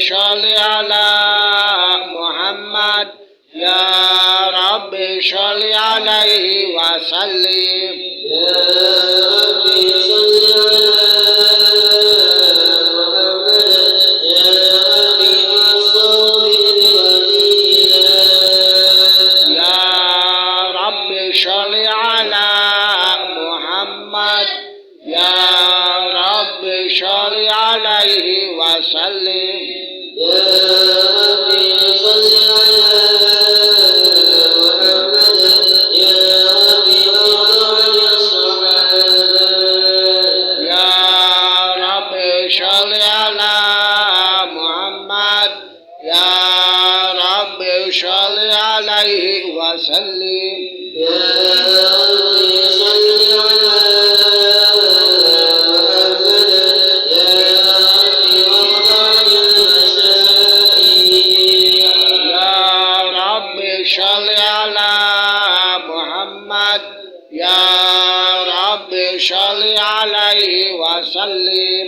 صل على محمد يا رب صل عليه وسلم يا رب صل على محمد يا رب صل عليه وسلم يا رب صل على محمد يا رب صل عليه وسلم يا رب صل على محمد يا رب صل عليه وسلم يا رب صل على محمد يا رب صل على محمد يا رب صل عليه وسلم